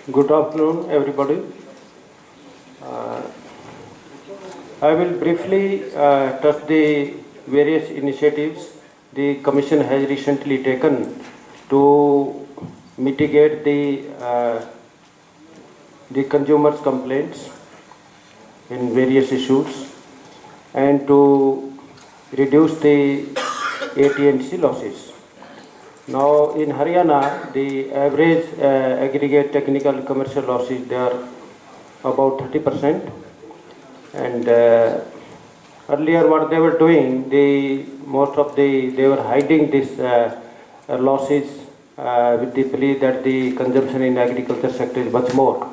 Good afternoon, everybody. Uh, I will briefly touch the various initiatives the Commission has recently taken to mitigate the consumers' complaints in various issues and to reduce the AT&C losses. Now in Haryana, the average aggregate technical commercial losses they are about 30%, and earlier what they were doing, they were hiding these losses with the belief that the consumption in agriculture sector is much more.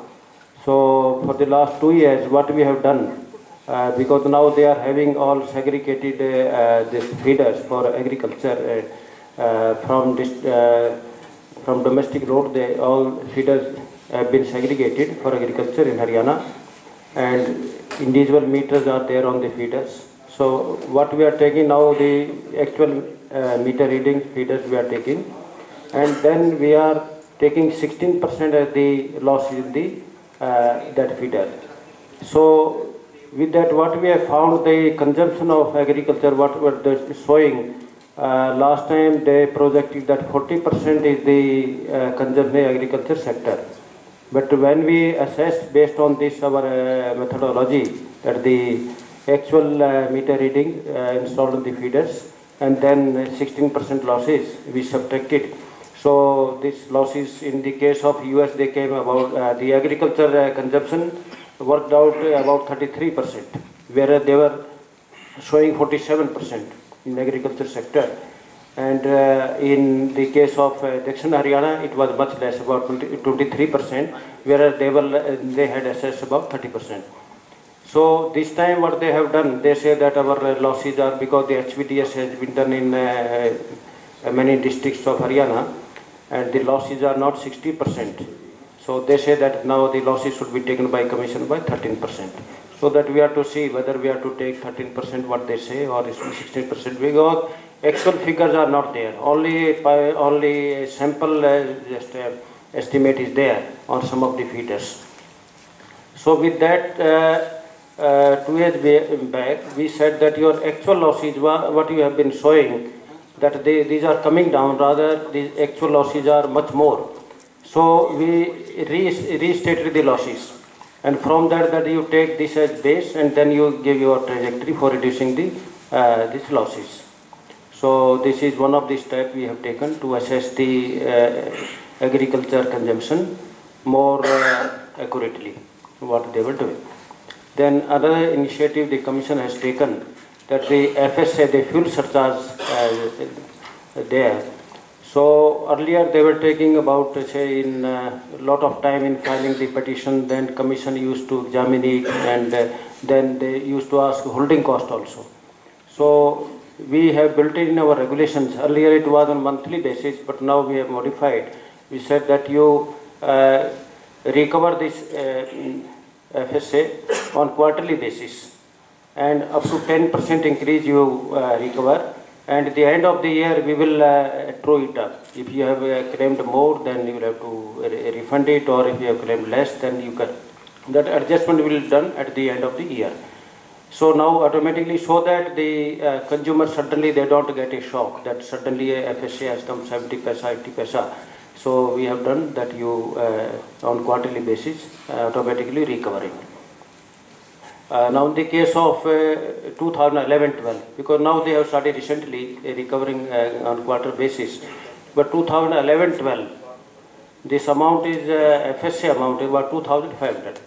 So for the last 2 years, what we have done, because now they are having all segregated these feeders for agriculture from domestic road, all feeders have been segregated for agriculture in Haryana, and individual meters are there on the feeders. So what we are taking now, the actual meter reading feeders we are taking, and then we are taking 16% as the loss in the that feeder. So with that, what we have found, the consumption of agriculture, what were the showing, last time they projected that 40% is the consumption agriculture sector. But when we assessed based on this our methodology, that the actual meter reading installed on the feeders, and then 16% losses we subtracted. So these losses in the case of US, they came about the agriculture consumption worked out about 33%, whereas they were showing 47% in agriculture sector. And in the case of Dakshin Haryana, it was much less, about 23%, whereas they had assessed about 30%. So this time what they have done, they say that our losses are because the HVDS has been done in many districts of Haryana, and the losses are not 60%. So they say that now the losses should be taken by Commission by 13%. So that we have to see whether we have to take 13% what they say or 16%, because actual figures are not there. Only a sample estimate is there on some of the feeders. So with that, 2 years back, we said that your actual losses, what you have been showing, that these are coming down, rather the actual losses are much more. So we restated the losses, and from that you take this as base, and then you give your trajectory for reducing these losses. So this is one of the steps we have taken to assess the agriculture consumption more accurately, what they were doing. Then another initiative the Commission has taken, that the FSA, the fuel surcharge there. So earlier they were taking about, say, in a lot of time in filing the petition, then Commission used to examine it, and then they used to ask holding cost also. So we have built it in our regulations. Earlier it was on monthly basis, but now we have modified. We said that you recover this FSA on quarterly basis, and up to 10% increase you recover, and at the end of the year we will throw it up. If you have claimed more, then you will have to refund it, or if you have claimed less, then you can. That adjustment will be done at the end of the year. So now automatically, so that the consumer suddenly they don't get a shock that suddenly a FSA has come 70 paisa, 80 paisa. So we have done that you on quarterly basis automatically recovering. Now in the case of 2011-12, because now they have started recently recovering on quarter basis, but 2011-12, this amount is FSA amount is about 2,500,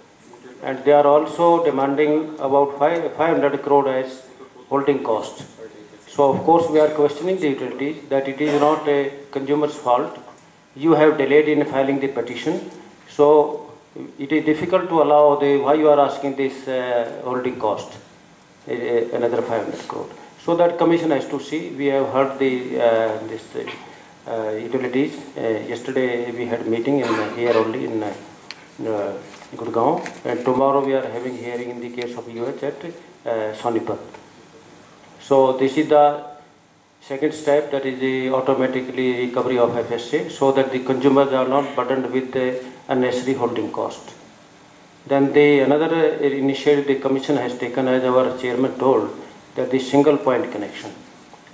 and they are also demanding about 500 crore as holding cost. So of course we are questioning the utilities that it is not a consumer's fault. You have delayed in filing the petition, so it is difficult to allow why you are asking this holding cost, another 500 crore. So that Commission has to see. We have heard this utilities. Yesterday we had meeting here only in Gurgaon, and tomorrow we are having hearing in the case of UH at Sonipat. So this is the second step, that is the automatically recovery of FSA, so that the consumers are not burdened with unnecessary holding cost. Then another initiative the Commission has taken, as our chairman told, that the single point connection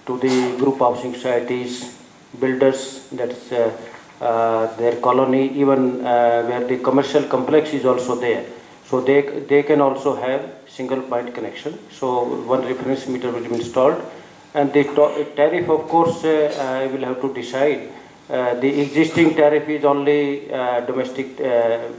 to the group housing societies, builders, that's their colony, even where the commercial complex is also there. So they can also have single point connection. So one reference meter will be installed, and the tariff, of course, will have to decide. The existing tariff is only domestic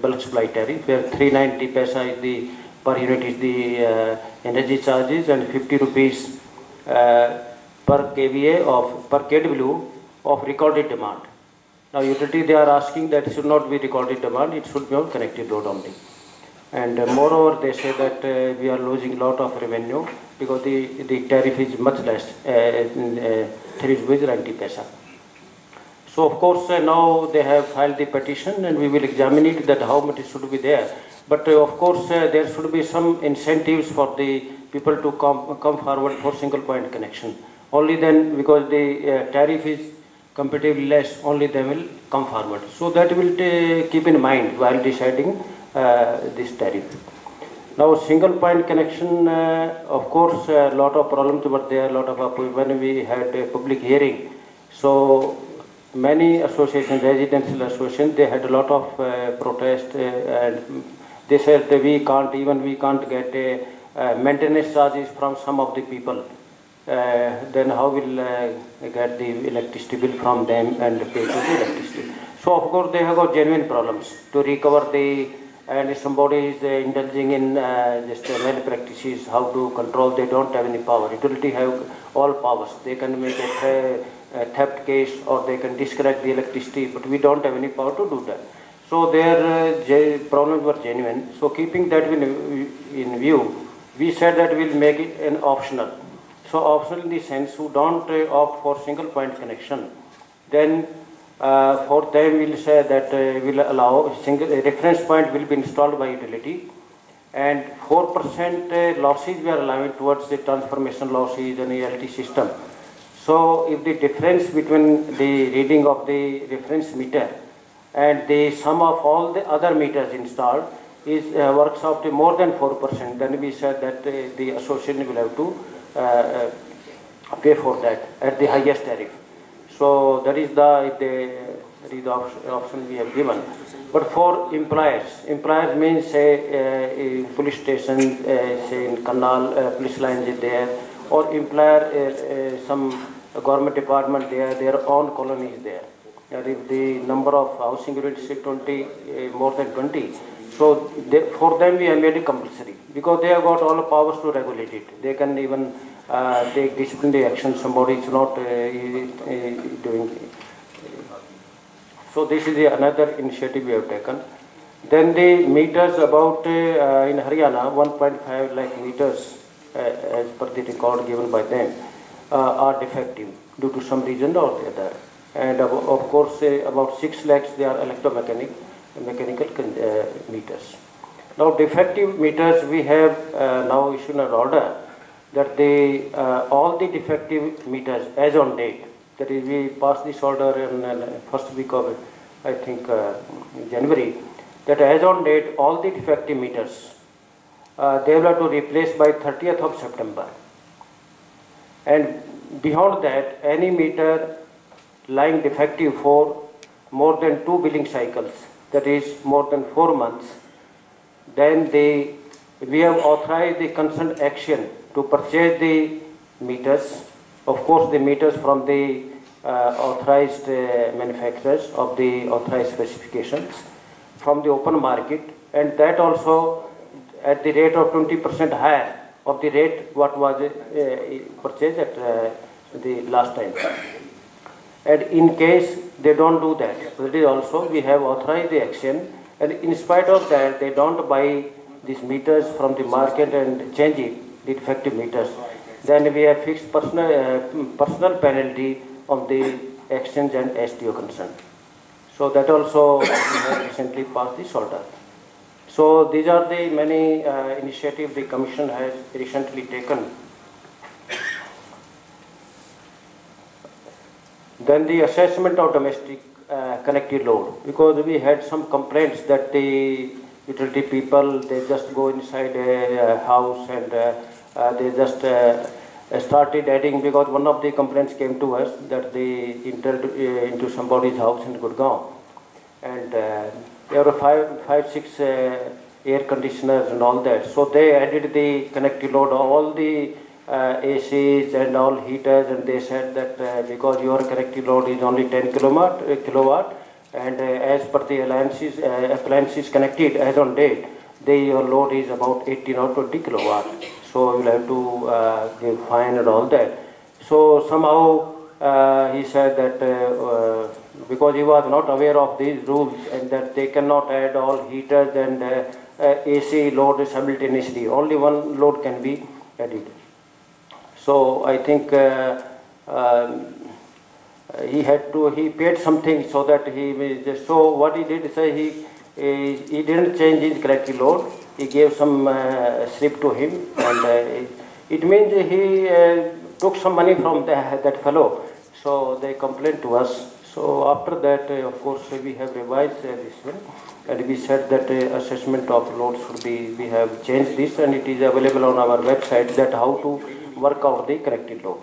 bulk supply tariff, where 390 paisa is the per unit is the energy charges, and 50 rupees per kVA per kW of recorded demand. Now utility, they are asking that it should not be recorded demand, it should be on connected load only. And moreover, they say that we are losing a lot of revenue because the tariff is much less, 3 rupees 90 paisa. So of course now they have filed the petition, and we will examine it that how much it should be there. But of course there should be some incentives for the people to come forward for single point connection. Only then, because the tariff is comparatively less, only they will come forward. So that will keep in mind while deciding this tariff. Now single point connection, of course a lot of problems were there, when we had a public hearing. So many associations, residential associations, they had a lot of protest, and they said that we can't get maintenance charges from some of the people. Then how will get the electricity bill from them and pay to the electricity? So of course they have got genuine problems to recover the, and if somebody is indulging in just malpractices, how to control, they don't have any power. Utility have all powers. They can make a theft case, or they can disconnect the electricity, but we don't have any power to do that. So their problems were genuine. So keeping that in view, we said that we'll make it an optional. So optional in the sense who don't opt for single point connection, then for them we'll say that we'll allow single reference point will be installed by utility, and 4% losses we are allowing towards the transformation losses and ELT system. So if the difference between the reading of the reference meter and the sum of all the other meters installed is works out to more than 4%, then we said that the association will have to pay for that at the highest tariff. So that is the option we have given. But for employers means say police station, say in Canal, police lines is there, or employer some government department there, their own colony is there. And if the number of housing units is 20, more than 20, so for them we have made it compulsory, because they have got all the powers to regulate it. They can even take disciplinary action, somebody is not doing. So this is another initiative we have taken. Then the meters about in Haryana, 1.5 lakh meters as per the record given by them are defective due to some reason or the other. And of course about 6 lakhs they are electromechanical meters. Now defective meters, we have now issued an order that all the defective meters as on date, that is we passed this order in first week of I think January, that as on date all the defective meters they will have to replace by 30th of September. And beyond that, any meter lying defective for more than 2 billing cycles, that is more than 4 months, then we have authorized the concerned action to purchase the meters, of course the meters from the authorized manufacturers of the authorized specifications from the open market, and that also at the rate of 20% higher of the rate what was purchased at the last time. And in case they don't do that, that is also we have authorized the action, and in spite of that they don't buy these meters from the market and change it, the defective meters, then we have fixed personal penalty of the exchange and STO concern. So that also we have recently passed this order. So these are the many initiatives the Commission has recently taken. Then the assessment of domestic connected load, because we had some complaints that the utility people, they just go inside a house and they just started adding, because one of the complaints came to us that they entered into somebody's house in Gurgaon, and there were five, six air conditioners and all that. So they added the connected load, all the ACs and all heaters, and they said that because your connected load is only 10 kilowatt, and as per the appliances connected as on date, your load is about 18 or 20 kilowatt. So you will have to give fine and all that. So somehow he said that because he was not aware of these rules, and that they cannot add all heaters and AC load simultaneously. Only one load can be added. So I think he paid something so that so what he did is he didn't change his connected load. He gave some slip to him, and it means he took some money from that fellow. So they complained to us. So after that, of course, we have revised this one, and we said that assessment of load should be, we have changed this, and it is available on our website, that how to work out the connected load.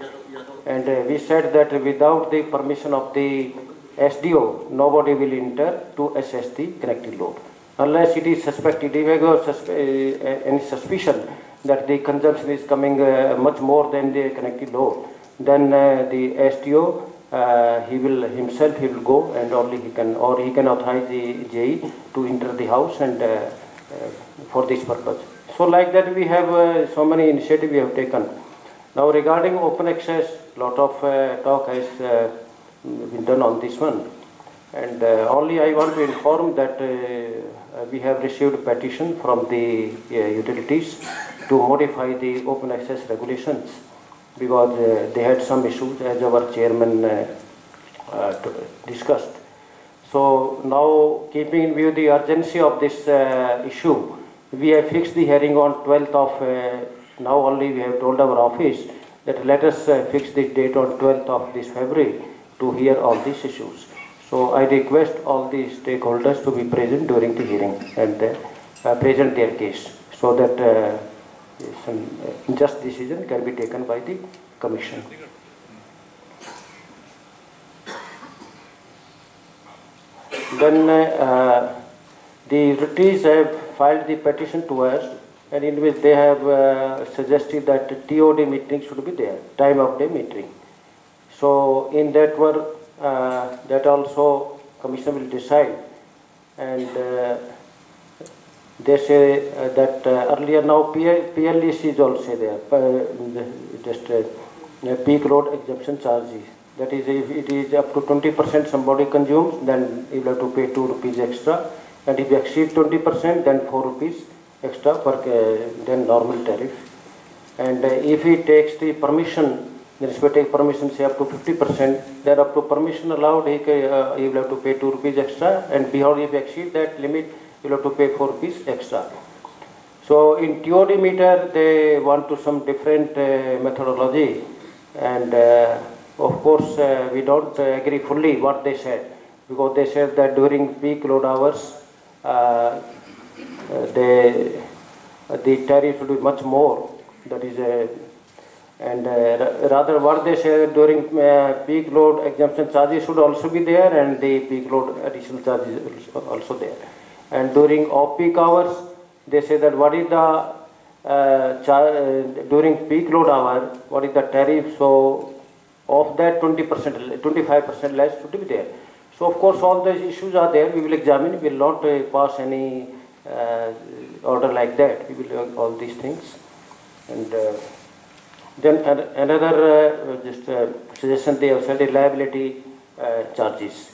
And we said that without the permission of the SDO, nobody will enter to assess the connected load. Unless it is suspected, if you have any suspicion that the consumption is coming much more than the connected load, then the SDO, he will go, and only he can authorize the JE to enter the house and for this purpose. So like that we have so many initiatives we have taken. Now regarding open access, lot of talk has been done on this one, and only I want to inform that we have received a petition from the utilities to modify the open access regulations, because they had some issues, as our chairman discussed. So now, keeping in view the urgency of this issue, we have fixed the hearing on 12th of, now only we have told our office that let us fix the date on 12th of this February to hear all these issues. So I request all the stakeholders to be present during the hearing and present their case, so that some just decision can be taken by the Commission. Then the utilities have filed the petition to us, and in which they have suggested that TOD metering should be there, time of day metering. So in that work, that also Commission will decide, and they say that earlier now PLEC is also there, just peak load exemption charges. That is, if it is up to 20% somebody consumes, then you will have to pay 2 rupees extra, and if you exceed 20%, then 4 rupees extra than normal tariff. And if he takes the permission, the respective permission, say up to 50%, then up to permission allowed, he will have to pay 2 rupees extra, and beyond, if you exceed that limit, you will have to pay 4 rupees extra. So in TOD meter, they want to some different methodology, and of course, we don't agree fully what they said, because they said that during peak load hours, the tariff should be much more. That is, and rather what they say, during peak load exemption charges should also be there, and the peak load additional charges also there. And during off-peak hours, they say that what is the during peak load hour, what is the tariff? So of that 20%, 25% less should be there. So of course all those issues are there. We will examine. We will not pass any order like that. We will do all these things. And then another suggestion they have said, reliability charges.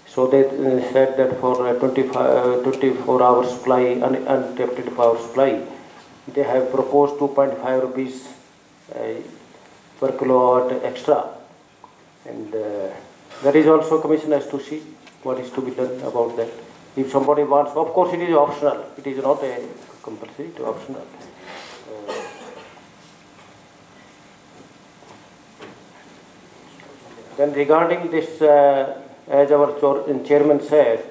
So they said that for 24 hour supply, uninterrupted power supply, they have proposed 2.5 rupees per kilowatt extra, and that is also Commission has to see what is to be done about that. If somebody wants, of course it is optional, it is not a compulsory, it is optional. Then regarding this as our chairman said,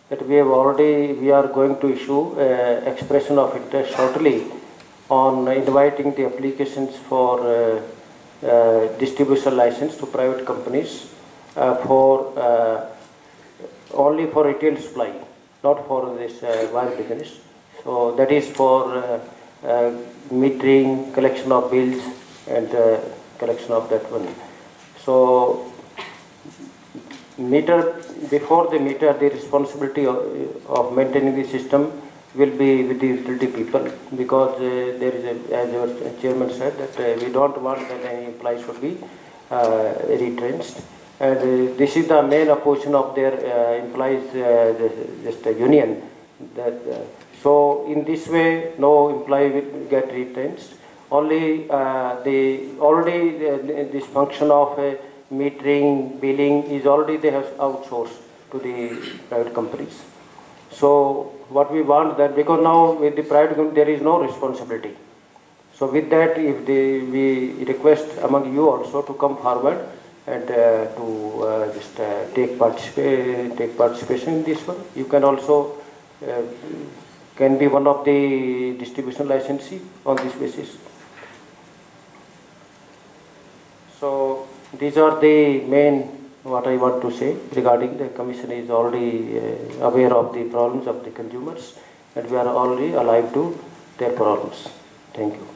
that we are going to issue expression of interest shortly on inviting the applications for distribution license to private companies for only for retail supply, not for this wire business. So that is for metering, collection of bills, and collection of that one. So before the meter, the responsibility of maintaining the system will be with the utility people, because there is as your chairman said, that we don't want that any employees should be retrenched. And this is the main opposition of their employees, just a union. So in this way, no employee will get retrenched. Only this function of metering, billing is already they have outsourced to the private companies. So what we want that, because now with the private company there is no responsibility. So with that, if we request among you also to come forward and to just take participation in this one. You can also can be one of the distribution licensee on this basis. So these are the main what I want to say regarding the commission is already aware of the problems of the consumers, and we are already alive to their problems. Thank you.